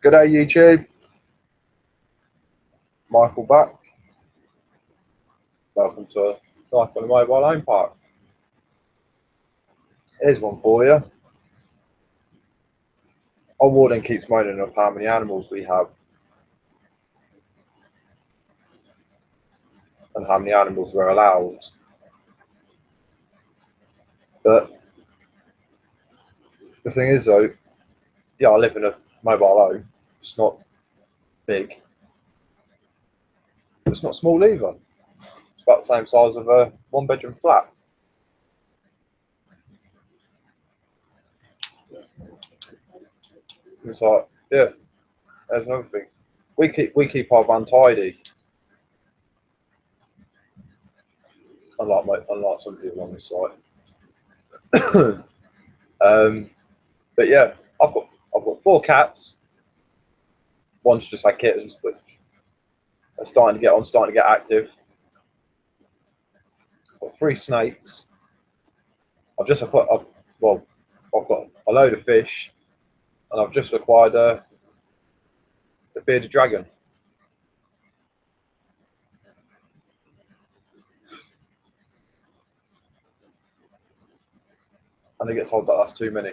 G'day YouTube, Michael back. Welcome to Life on a Mobile Home Park. Here's one for you. Our warden keeps moaning of how many animals we have and how many animals we're allowed. But the thing is though, yeah, I live in a mobile home. It's not big. It's not small either. It's about the same size of a one-bedroom flat. It's like, yeah, there's another thing. We keep our van tidy. Unlike some people on this site. But yeah, I've got 4 cats. One's just had kittens, but they're starting to get active. I've got 3 snakes. I've got a load of fish, and I've just acquired the bearded dragon. And I get told that that's too many.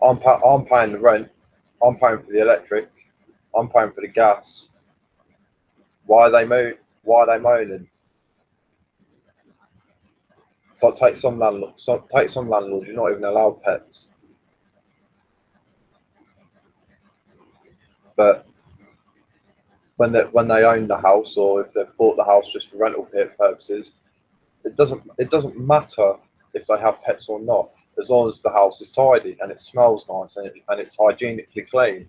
I'm paying the rent. I'm paying for the electric. I'm paying for the gas. Why are they moaning? So take some landlords. You're not even allowed pets. But when they own the house, or if they've bought the house just for rental purposes, it doesn't matter if they have pets or not, as long as the house is tidy and it smells nice and it's hygienically clean.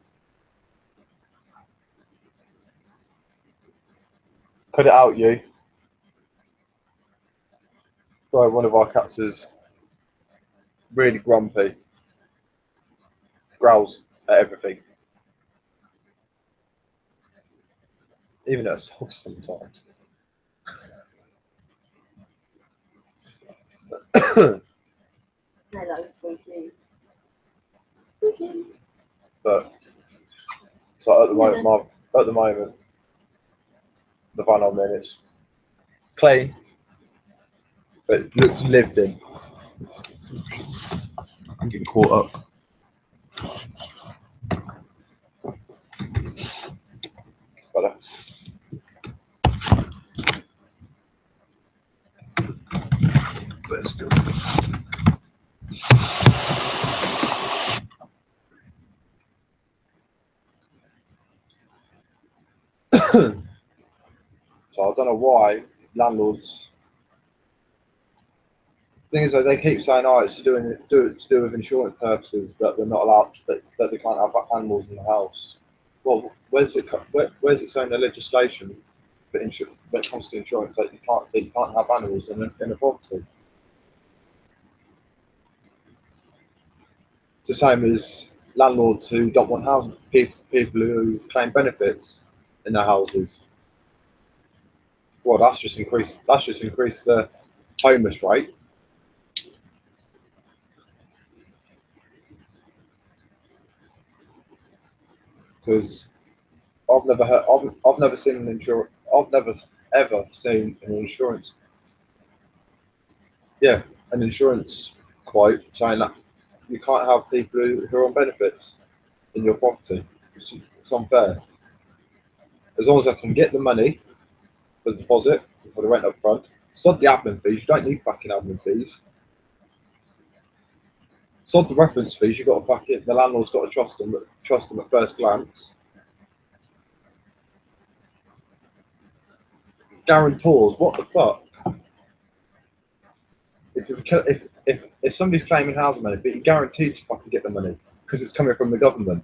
Put it out, you. So one of our cats is really grumpy, growls at everything, even at us sometimes. Hello, sweetie. But so at the moment, the van I'm in is clean, but it looks lived in. I'm getting caught up. Better. But still. So I don't know why landlords. The thing is, though, they keep saying, "Oh, it's to do with insurance purposes that they're not allowed that they can't have animals in the house." Well, where's it saying in the legislation that when it comes to insurance that you can't have animals in a property? It's the same as landlords who don't want housing people who claim benefits in their houses. Well, that's just increased the homeless rate. Because I've never seen an insurance. I've never ever seen an insurance. Yeah, an insurance quote saying that you can't have people who are on benefits in your property. It's unfair. As long as I can get the money for the deposit, for the rent up front, sod the admin fees. You don't need fucking admin fees. Sod the reference fees. You got to fucking the landlord's got to trust them at first glance. Guarantors, what the fuck? If somebody's claiming housing money, but you're guaranteed to fucking get the money because it's coming from the government.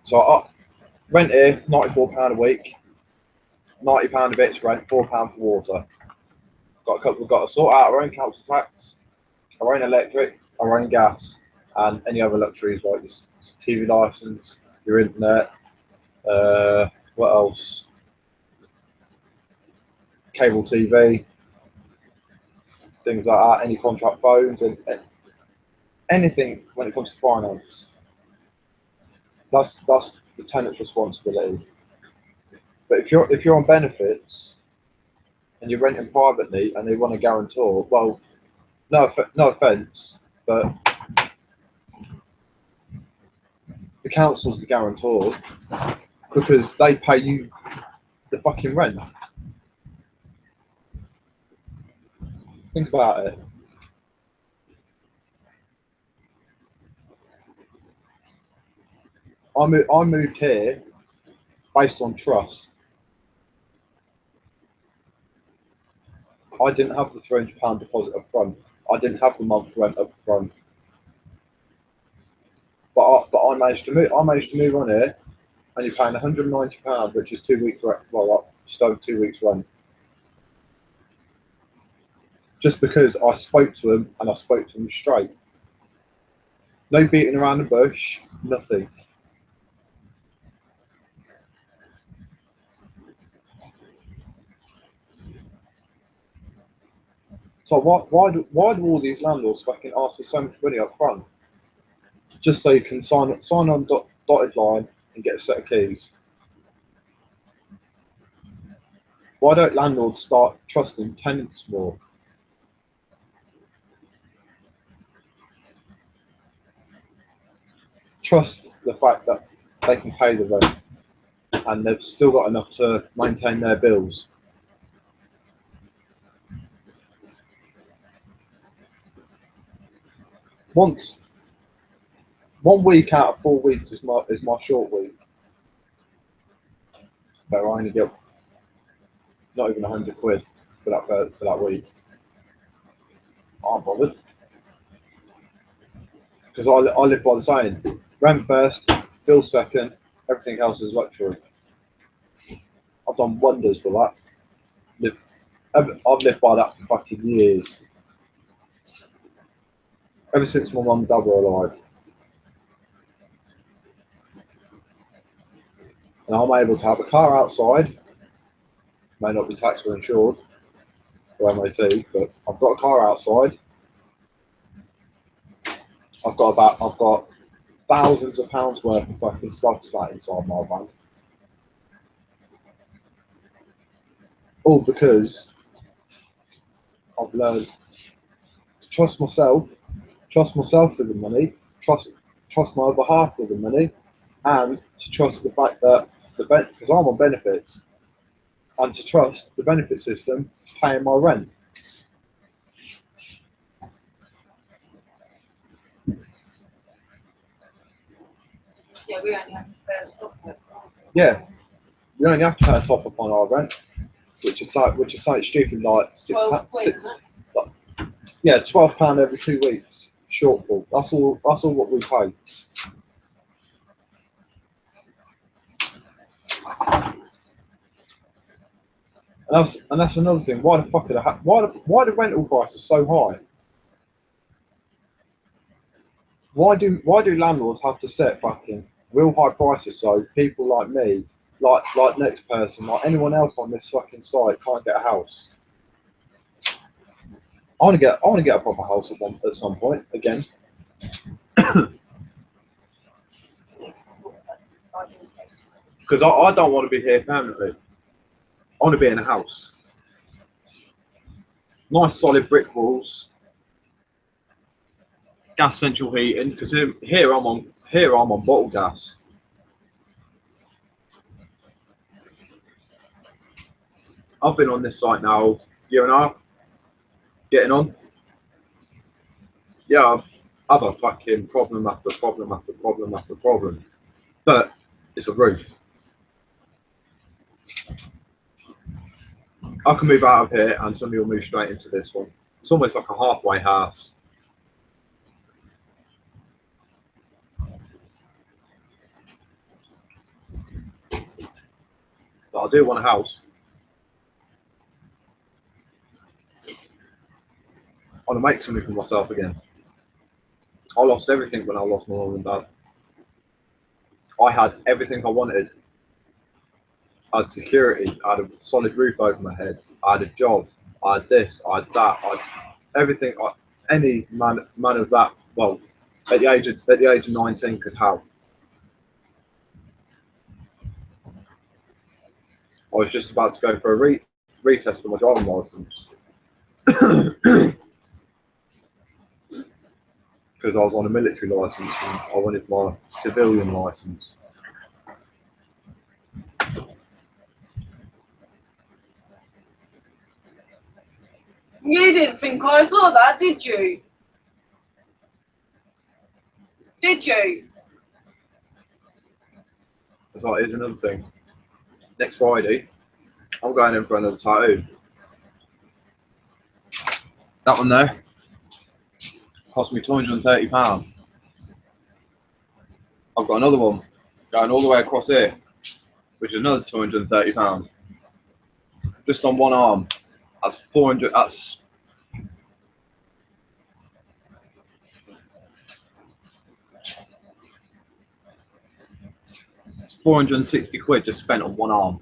So I rent here, £94 a week, £90 a bit's rent, £4 for water. We've got to sort out our own council tax, our own electric, our own gas, and any other luxuries like your TV license, your internet. What else? cable TV, things like that, any contract phones, and anything when it comes to finance. That's the tenant's responsibility. But if you're on benefits and you're renting privately and they want a guarantor, well, no offence, but the council's the guarantor because they pay you the fucking rent. Think about it. I moved here based on trust. I didn't have the £300 deposit up front. I didn't have the month's rent up front. But I managed to move. I managed to move on here, and you're paying £190, which is 2 weeks rent. Well, just over 2 weeks rent. Just because I spoke to him and I spoke to him straight. No beating around the bush. Nothing. So why do all these landlords fucking ask for so much money up front? Just so you can sign on dotted line and get a set of keys. Why don't landlords start trusting tenants more? Trust the fact that they can pay the rent and they've still got enough to maintain their bills. Once 1 week out of 4 weeks is my short week. Where I only get not even £100 for that week. I aren't bothered. Because I live by the saying, rent first, bill second, everything else is luxury. I've done wonders for that. I've lived by that for fucking years. Ever since my mum and dad were alive. And I'm able to have a car outside, may not be taxed or insured for MOT, but I've got a car outside. I've got thousands of pounds worth of fucking stuff sat inside my van. All because I've learned to trust myself with the money, trust my other half with the money, and to trust the fact that because I'm on benefits, and to trust the benefit system paying my rent. Yeah, we only have to pay a top up. Yeah, we only have to pay a top up on our rent, which is something stupid like £12 every 2 weeks shortfall. That's all what we pay. And that's another thing. Why the rental prices so high? Why do landlords have to set fucking real high prices so people like me, like next person, like anyone else on this fucking site can't get a house? I want to get a proper house at some point again. Because I don't want to be here permanently. I want to be in a house. Nice solid brick walls. Gas central heating, because here I'm on bottle gas. I've been on this site now year and a half, getting on. Yeah, I've had a fucking problem after problem after problem after problem, but it's a roof. I can move out of here and somebody will move straight into this one. It's almost like a halfway house. But I do want a house. I want to make something for myself again. I lost everything when I lost my mum and dad. I had everything I wanted. I had security. I had a solid roof over my head. I had a job, I had this, I had that, I had everything any man of that, well, at the age of 19 could have. I was just about to go for a retest for my driving license because I was on a military license and I wanted my civilian license. You didn't think I saw that, did you? Did you? So here's another thing. Next Friday, I'm going in for another tattoo. That one there cost me £230. I've got another one going all the way across here, which is another £230. Just on one arm. That's 400. That's £460 just spent on one arm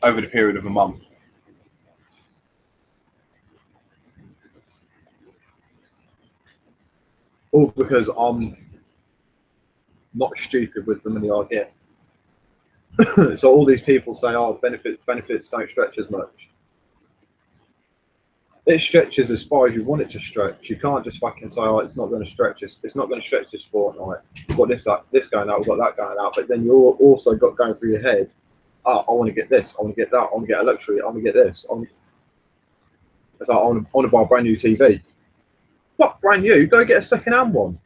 over the period of a month. All because I'm not stupid with the money I get. So all these people say, "Oh, benefits don't stretch as much." It stretches as far as you want it to stretch. You can't just fucking say, "Oh, it's not going to stretch this. It's not going to stretch this fortnight. We've got this going out. We've got that going out." But then you also got going through your head, "Oh, I want to get this. I want to get that. I want to get a luxury. I want to get this. It's like, I want to buy a brand new TV." What brand new? Go get a second-hand one.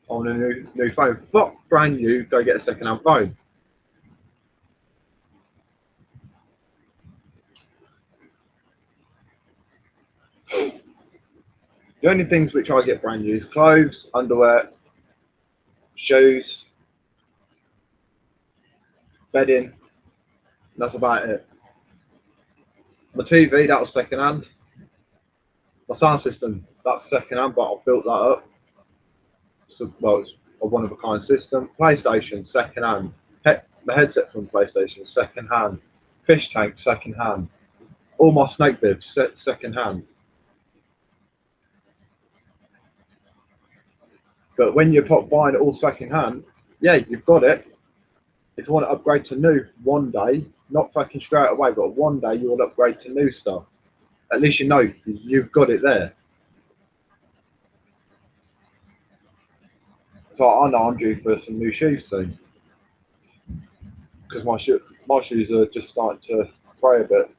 I want a new phone. What brand new? Go get a second-hand phone. The only things which I get brand new is clothes, underwear, shoes, bedding. That's about it. My TV, that was second hand. My sound system, that's second hand, but I've built that up. So, well, it's a one of a kind system. PlayStation, second hand. The headset from PlayStation, second hand. Fish tank, second hand. All my snake bibs, second hand. But when you're buying it all second hand, yeah, you've got it. If you want to upgrade to new one day, not fucking straight away, but one day you will upgrade to new stuff. At least you know you've got it there. So I know I'm due for some new shoes soon because my shoes are just starting to fray a bit.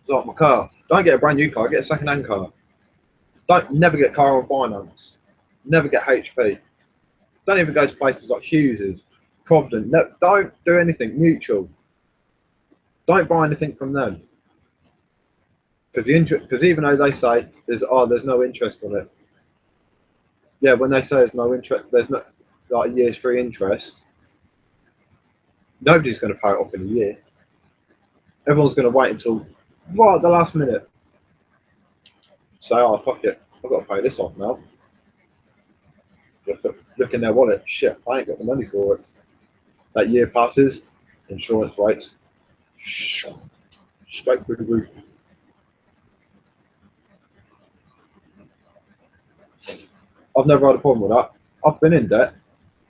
It's like my car. Don't get a brand new car. Get a second-hand car. Never get car on finance. Never get HP. Don't even go to places like Hughes's, Provident. No, don't do anything mutual. Don't buy anything from them because even though they say there's no interest on it. Yeah, when they say there's no interest, there's not like a year's free interest. Nobody's going to pay it off in a year. Everyone's going to wait until right at the last minute. Say, "Oh, fuck it, I've got to pay this off now." Look in their wallet. Shit, I ain't got the money for it. That year passes, insurance rates straight through the roof. I've never had a problem with that. I've been in debt.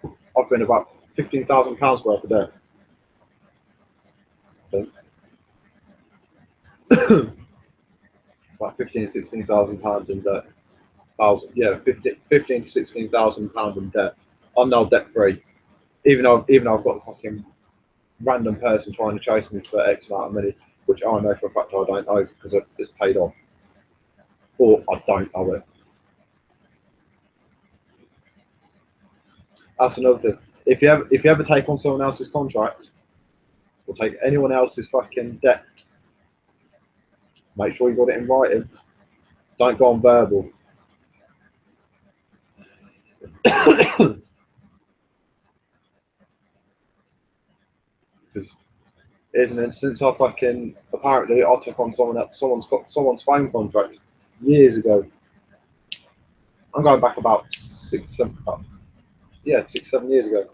I've been about £15,000 worth of debt. I think. It's like £16,000 in debt. Yeah, 15 to 16,000 pounds in debt. I'm now debt free, even though I've got a fucking random person trying to chase me for X amount of money, which I know for a fact I don't owe because it's paid off, or I don't owe it. That's another thing. If you ever take on someone else's contract or take anyone else's fucking debt, make sure you got it in writing. Don't go on verbal. Because Here's an instance. I fucking apparently I took on someone's phone contract years ago. I'm going back about 6, 7 years ago.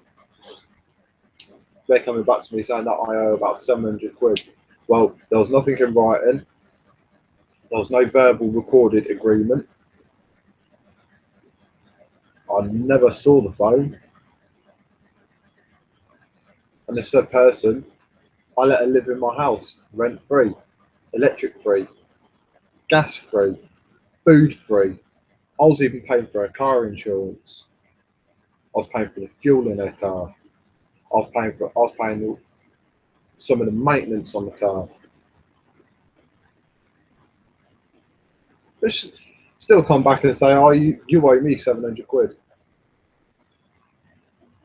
They're coming back to me saying that I owe about 700 quid. Well, there was nothing in writing. There was no verbal recorded agreement. I never saw the phone. And this said person, I let her live in my house, rent free, electric free, gas free, food free. I was even paying for her car insurance. I was paying for the fuel in her car. I was paying some of the maintenance on the car. But still come back and say, oh, you owe me 700 quid.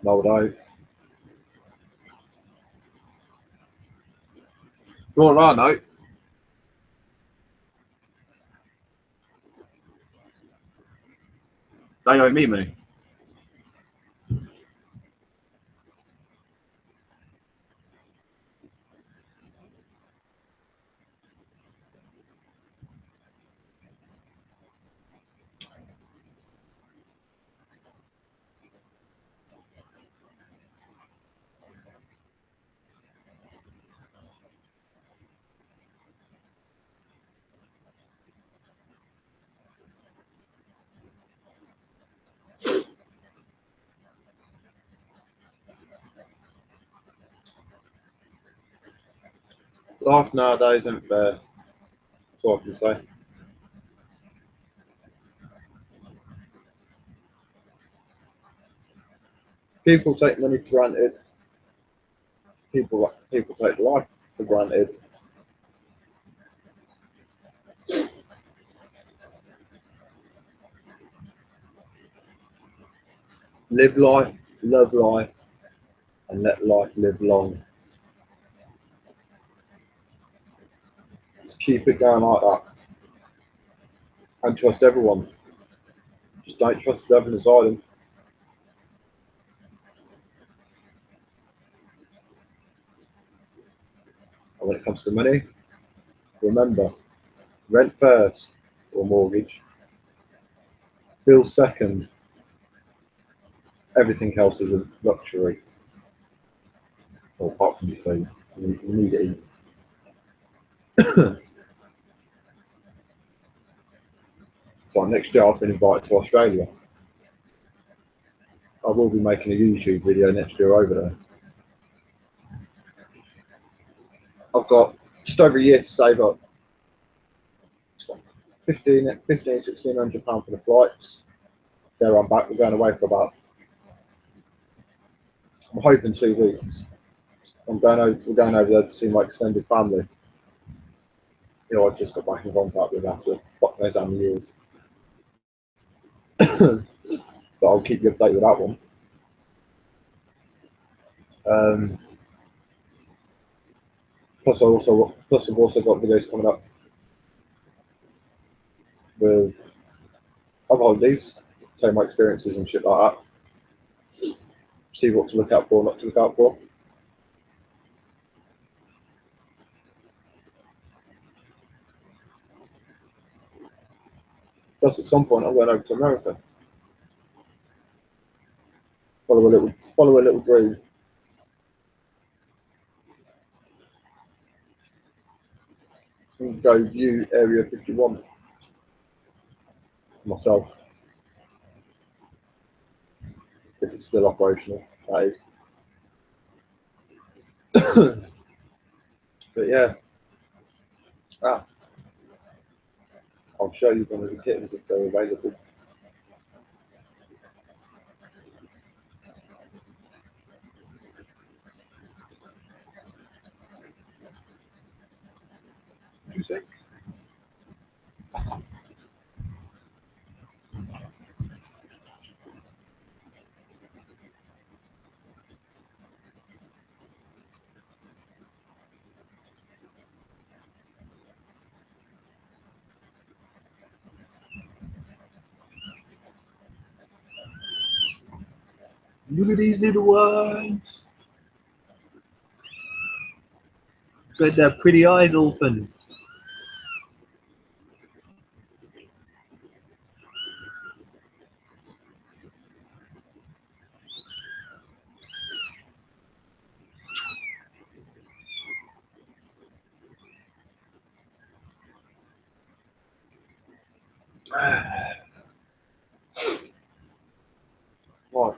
No, I don't. Well, I know. They owe me money. Life nowadays isn't fair. That's what I can say. People take money for granted. People take life for granted. Live life, love life, and let life live long. Just keep it going like that. And trust everyone. Just don't trust the devil inside them. And when it comes to money, remember, rent first or mortgage, bills second, everything else is a luxury. Or apart from your food, you need to eat. So next year I've been invited to Australia. I will be making a YouTube video next year over there. I've got just over a year to save up. 1,600 pounds for the flights. There I'm back. We're going away for about, I'm hoping 2 weeks. We're going over there to see my extended family. You know, I just got back in contact with after fuck knows how many years. But I'll keep you updated with that one. Plus I've also got videos coming up with other holidays, tell my experiences and shit like that. See what to look out for, not to look out for. Plus, at some point, I'm going over to America. Follow a little dream. And go view Area 51 myself, if it's still operational. That is. But yeah, I'll show you one of the kittens if they're available. What you say? Look at these little ones. With their pretty eyes open. Right.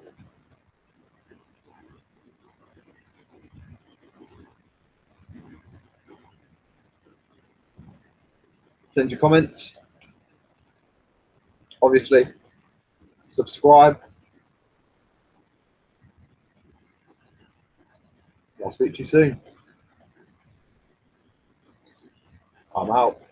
Send your comments. Obviously, subscribe. I'll speak to you soon. I'm out.